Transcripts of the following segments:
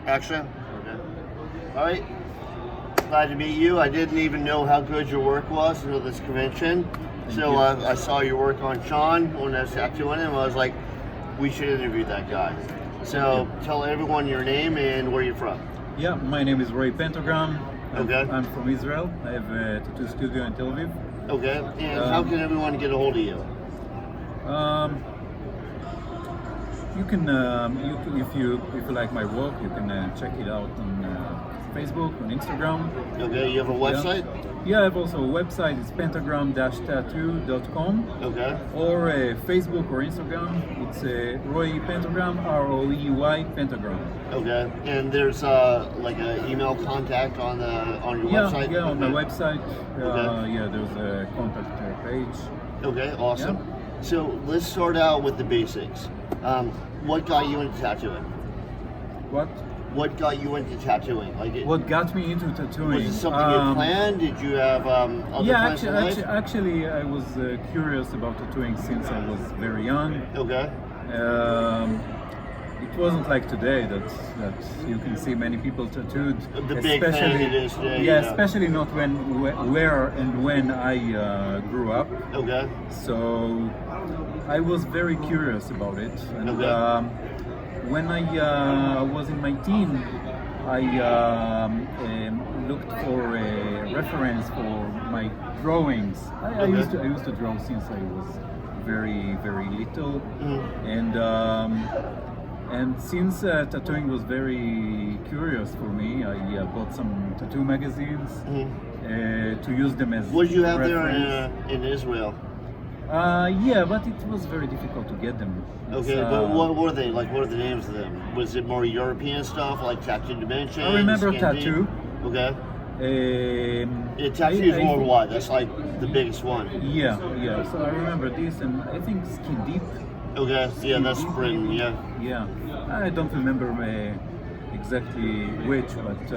Action. Okay. All right. Glad to meet you. I didn't even know how good your work was until this convention. So I saw your work on Sean when I was tattooing him. I was like, we should interview that guy. So tell everyone your name and where you're from. Yeah, my name is Roey Pentagram. Okay. I'm from Israel. I have a tattoo studio in Tel Aviv. Okay. And how can everyone get a hold of you? You can, if you like my work, you can check it out on Facebook, on Instagram. Okay. You have a website? Yeah, I have also a website. It's pentagram-tattoo.com. Okay. Or Facebook or Instagram. It's Roey Pentagram, Roey Pentagram. Okay. And there's like an email contact on your website? Yeah, on my website. Okay. Yeah, there's a contact page. Okay, awesome. Yeah. So let's start out with the basics. What got you into tattooing? What got you into tattooing? What got me into tattooing? Was it something you planned? Did you have other plans in life? Actually, I was curious about tattooing since I was very young. Okay. It wasn't like today that you can see many people tattooed. The big thing it is today. Yeah, especially not where and when I grew up. Okay. So I was very curious about it, and when I was in my teen, I looked for a reference for my drawings. I used to draw since I was very little, and since tattooing was very curious for me, I bought some tattoo magazines to use them as. What did you have reference. there in Israel? Yeah, but it was very difficult to get them. Okay, but what were they? Like, what are the names of them? Was it more European stuff, like Tattoo Dimension? I remember Tattoo. Okay. Tattoo is worldwide. That's like the biggest one. Yeah. So I remember this, and I think Skin Deep. Okay. Yeah, that's Britain. Yeah. Yeah. I don't remember exactly which, but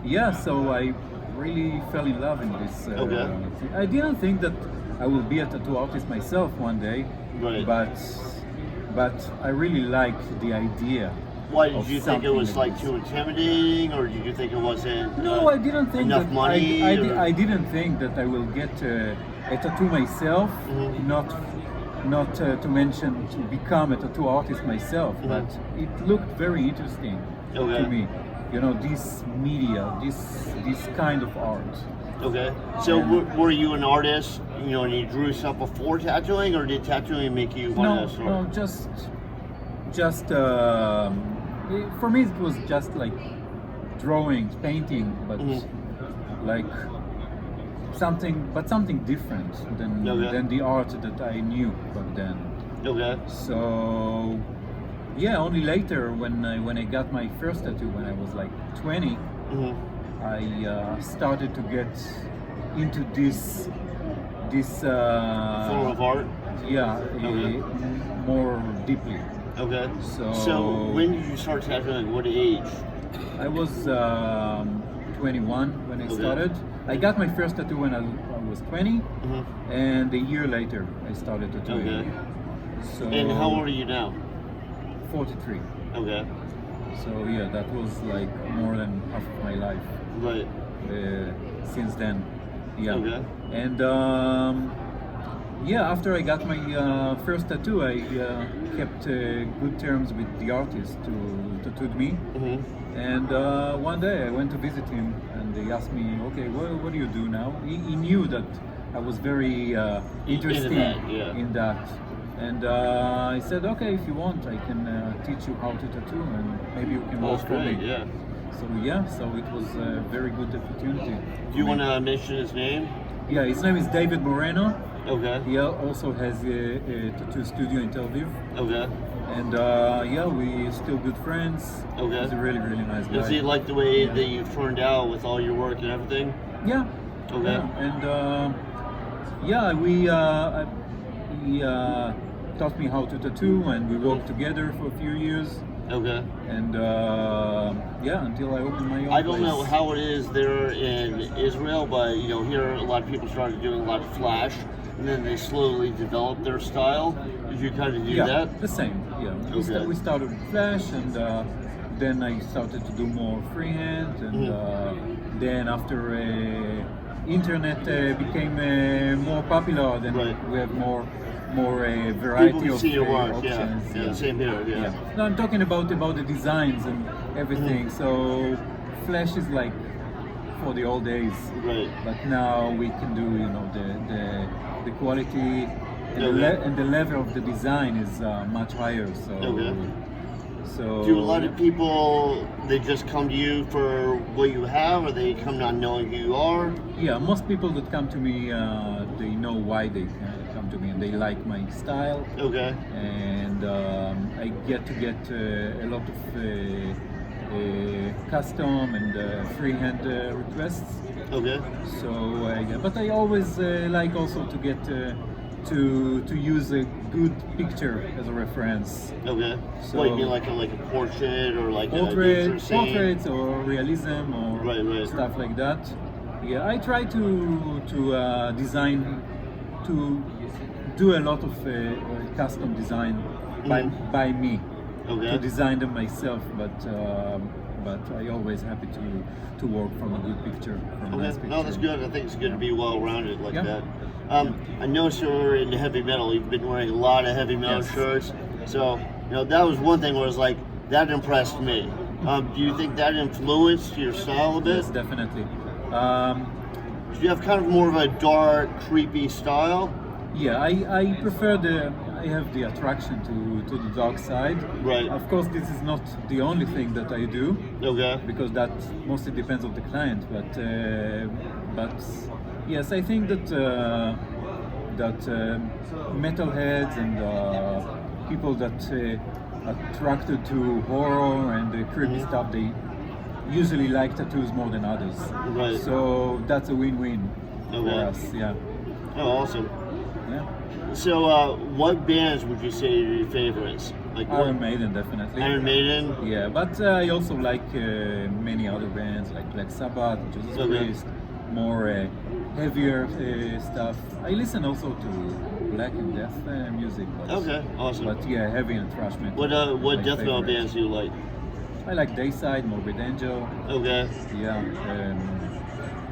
yeah. So I really fell in love in this. I didn't think that I will be a tattoo artist myself one day, right? But I really liked the idea. Why did you think it was like too intimidating, or did you think it wasn't? No, I didn't think enough that money. I didn't think that I will get a tattoo myself. Not to mention to become a tattoo artist myself, but it looked very interesting to me. You know, this media, this kind of art. Okay. So were you an artist, you know, and you drew stuff before tattooing, or did tattooing make you want to start? No, just for me it was just like drawing, painting, but like something different than the art that I knew back then. Okay. So yeah, only later when I got my first tattoo when I was like 20, I started to get into this form of art. Yeah, more deeply. Okay. So when did you start tattooing? What age? I was 21 when I started. I got my first tattoo when I was 20, and a year later I started tattooing. Okay. So, and how old are you now? 43. Okay. So yeah, that was like more than half of my life. Right. Since then. Yeah. Okay. And yeah, after I got my first tattoo, I kept good terms with the artist who tattooed me. And one day I went to visit him, and he asked me, "Okay, what do you do now?" He knew that I was very interested in that. And I said, "Okay, if you want, I can teach you how to tattoo, and maybe you can work for me." Yeah. So it was a very good opportunity. Do you want to mention his name? Yeah, his name is David Moreno. Okay. He also has a tattoo studio in Tel Aviv. Okay. And yeah, we're still good friends. Okay. He's a really nice guy. Does he like the way that you've turned out with all your work and everything? Yeah. Okay. Yeah. And yeah, he taught me how to tattoo, and we worked together for a few years. Okay. And yeah, until I opened my own I don't place. know how it is there in Israel, but you know, here a lot of people started doing a lot of flash, and then they slowly developed their style. Did you kind of do that? The same. Yeah, Okay. We started with Flash, and then I started to do more freehand, and then after internet became more popular, then Right. we have more variety People can of see your work. options. Yeah. Same here. Yeah. No, I'm talking about the designs and everything. So Flash is like for the old days, Right. but now we can do the quality and, Okay. and the level of the design is much higher. So Okay. so Do a lot of people, they just come to you for what you have, or they come not knowing who you are? yeah, most people that come to me, they know why they come to me, and they like my style. Okay. And I get a lot of custom and freehand requests. Okay. So, yeah, but I always like also to get to use a good picture as a reference. Okay. So- What, you mean like a portrait or like a nature scene? Portraits or realism or Right. stuff like that. Yeah, I try to design, to do a lot of custom design by me. Okay. To design them myself, but I always happy to work from a good picture. From a nice Okay. picture. No, that's good. I think it's good to be well-rounded like Yeah. that. I noticed you're into heavy metal. You've been wearing a lot of heavy metal Yes. shirts. So, that was one thing where it was like, that impressed me. Do you think that influenced your style a bit? Yes, definitely. Do you have kind of more of a dark, creepy style? Yeah, I prefer I have the attraction to the dark side. Right. Of course, this is not the only thing that I do, Okay. because that mostly depends on the client. But yes, I think that metalheads and people that attracted to horror and creepy stuff, they usually like tattoos more than others. Right. So that's a win-win for Okay. us. Yeah. Oh, awesome. Yeah. So, what bands would you say are your favorites? Like Iron Maiden, definitely. Iron Maiden? Yeah, but I also like many other bands like Black Sabbath, Judas Okay. Priest, more heavier stuff. I listen also to black and death music. But, Okay, awesome. But yeah, heavy and thrash metal. What my death metal favorite. bands do you like? I like Dayside, Morbid Angel. Okay. Yeah,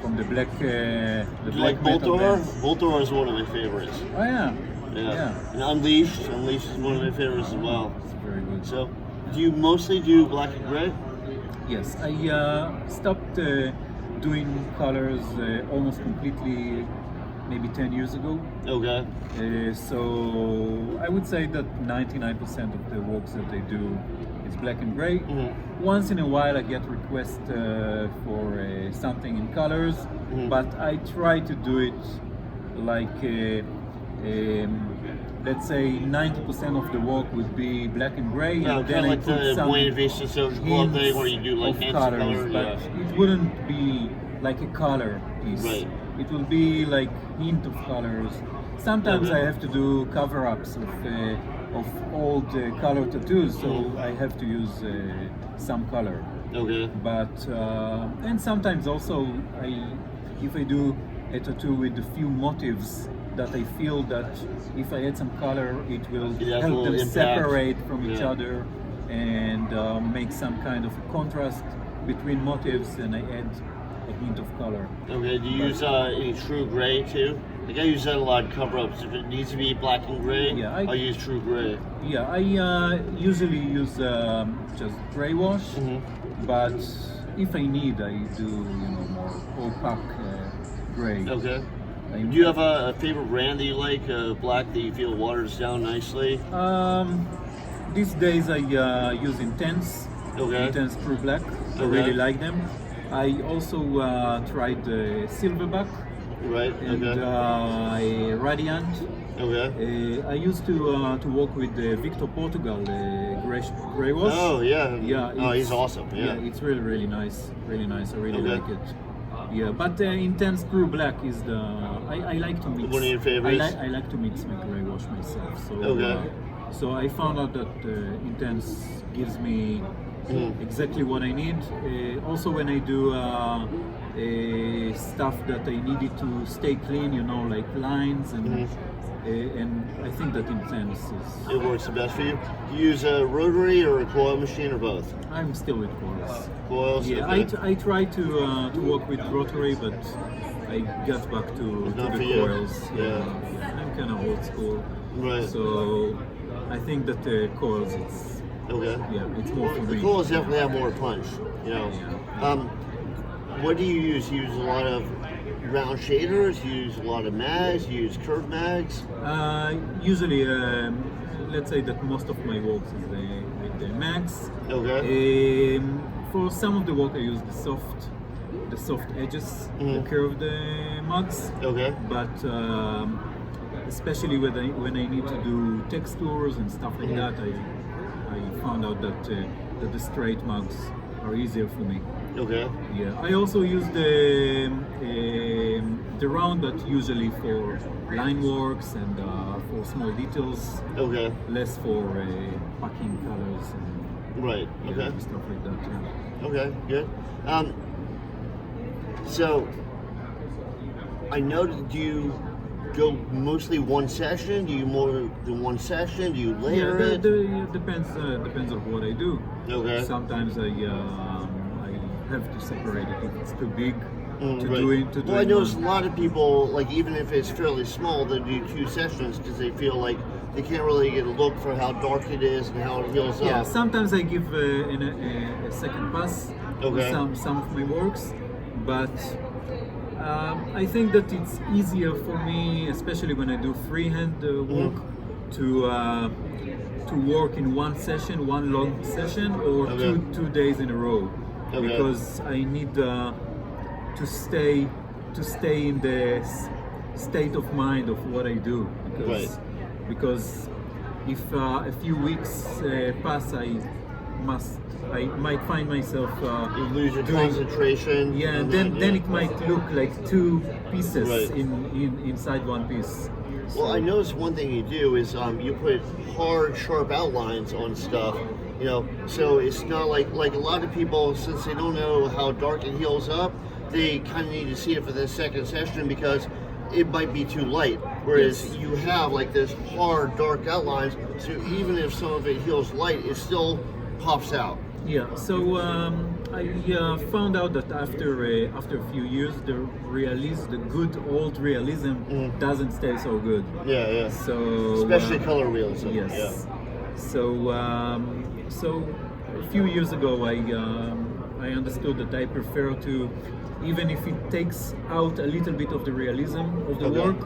from the black. Do you like metal Voltor? bands. Voltor is one of my favorites. Oh yeah. Yeah. And Unleashed. Unleashed is one of my favorites as well. It's very good. So, do you mostly do black and gray? Yes, I stopped doing colors almost completely, maybe 10 years ago. Okay. So I would say that 99% of the works that I do is black and gray. Mhm. Once in a while I get requests for something in colors, but I try to do it like let's say 90% of the work would be black and gray, Yeah, and kind then of I like put the some Buena Vista Social Club thing where you do like of hints of colors, color. but Yeah. it wouldn't be like a color piece. Right. It will be like hint of colors. Sometimes Okay. I have to do cover-ups of old color tattoos, so I have to use some color. Okay. But and sometimes also if I do a tattoo with a few motifs that I feel that if I add some color, it will It has a help little them impact. separate from each Yeah. other and make some kind of contrast between motifs, and I add a hint of color. Okay. Do you use any true gray too? Like I use that a lot in cover-ups. If it needs to be black and gray, Yeah, I'll use true gray. Yeah, I usually use just gray wash, but if I need, I do more opaque gray. Okay. I'm- Do you have a favorite brand that you like, black, that you feel waters down nicely? These days I use Intense, Okay. Intense True Black. I Okay. really like them. I also tried Silverback Right. and Okay. Radiant. Okay. I used to work with Victor Portugal, gray wash. Oh yeah. Yeah. Oh, he's it's- awesome. Yeah. It's really, really nice. Really nice. I really Okay. like it. Yeah, but Intense True Black is the I like to mix. One of your favorites? I like to mix my gray wash myself. So Okay. so I found out that Intense gives me exactly what I need. Also, when I do stuff that I needed to stay clean, like lines and and I think that intense is. It works the best for you. Do you use a rotary or a coil machine or both? I'm still with coils. Coils. Yeah, okay. I try to work with rotary, but I got back to not the for you. coils. Yeah. I'm kind of old school. Right. So I think that the coils, Okay. it's more for The me. coils definitely have more punch. You know. Yeah. What do you use? You use a lot of round shaders. You use a lot of mags. You use curved mags. Usually, let's say that most of my work is with the max. Okay. For some of the work, I use the soft edges, the curved mugs. Okay. But especially when I need to do textures and stuff like that, I found out that the straight mugs are easier for me. Okay. Yeah, I also use the round, but usually for line works and for small details. Okay. Less for packing colors and Right. Okay. stuff like that. Yeah. Okay. Good. So I noted you go mostly one session. Do you more than one session? Do you layer it? Depends on what I do. Okay. Sometimes I have to separate it if it's too big to right. do it. To do Well, I it notice a one. lot of people, like even if it's fairly small, they do two sessions because they feel like they can't really get a look for how dark it is and how it heals Yeah, up. sometimes I give a second pass Okay. with some of my works, but I think that it's easier for me, especially when I do freehand work, to work in one session, one long session, or Okay. two days in a row, Okay. because I need to stay in the state of mind of what I do, because if a few weeks pass, I might find myself You lose your doing. concentration. Yeah, and then it might look like two pieces Right. inside one piece. Well, I noticed one thing you do is you put hard, sharp outlines on stuff. You know, so it's not like a lot of people, since they don't know how dark it heals up, they kind of need to see it for the second session because it might be too light. Whereas Yes. you have like this hard, dark outlines, so even if some of it heals light, it still pops out. Yeah, so I found out that after a few years, the good old realism doesn't stay so good. Yeah, yeah. So Especially color realism. Yes. Yeah. So a few years ago, I understood that I prefer to, even if it takes out a little bit of the realism of the Okay. work,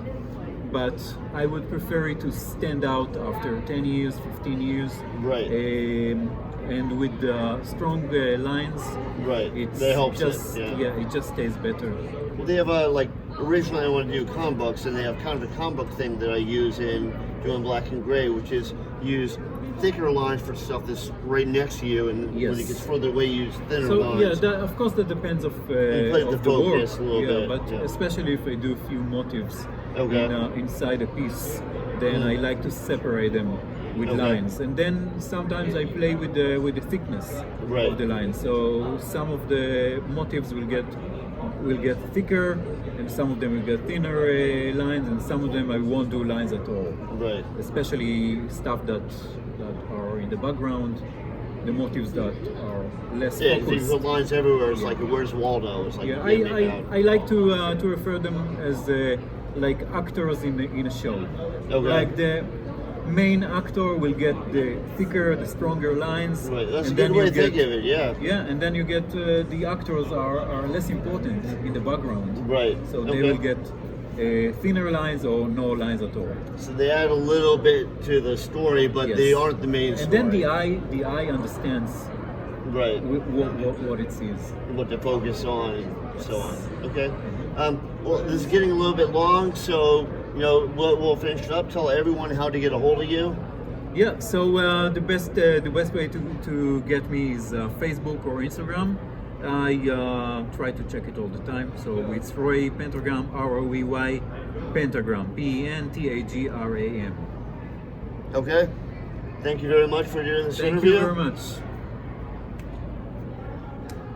but I would prefer it to stand out after 10 years, 15 years. Right. And with strong lines, Right. it's That helps just it. Yeah. it just stays better. Well, they have like originally I wanted to do comic books, and they have kind of a comic book thing that I use in doing black and gray, which is use thicker lines for stuff that's right next to you, and when Yes. it gets further away, you use thinner So lines. yeah, of course that depends of play the of the work. focus a little bit, But yeah. especially if I do a few motifs Okay. inside a piece, then I like to separate them with Okay. lines, and then sometimes I play with the thickness Right. of the line. So some of the motifs will get thicker, and some of them will get thinner lines, and some of them I won't do lines at all. Right. Especially stuff that are in the background, the motifs that are less Yeah, 'cause you focused. put lines everywhere. It's like, where's Waldo? It's like, Yeah, you can't make out. I like to refer them as like actors in a show. Okay. Like the main actor will get the thicker, the stronger lines. Right. That's a and good then way you to think get- of it. Yeah. Yeah, and then you get the actors are less important in the background. Right. So they Okay. will get thinner lines or no lines at all. So they add a little bit to the story, but Yes. they aren't the main story. And then the eye understands Right. what it sees. What to focus on and so on. Okay. Well, this is getting a little bit long, so you know we'll finish it up. Tell everyone how to get a hold of you. Yeah. So the best way to get me is Facebook or Instagram. I try to check it all the time. So it's Roey Pentagram, ROEY Pentagram, PENTAGRAM. Okay. Thank you very much for doing this Thank interview. you very much.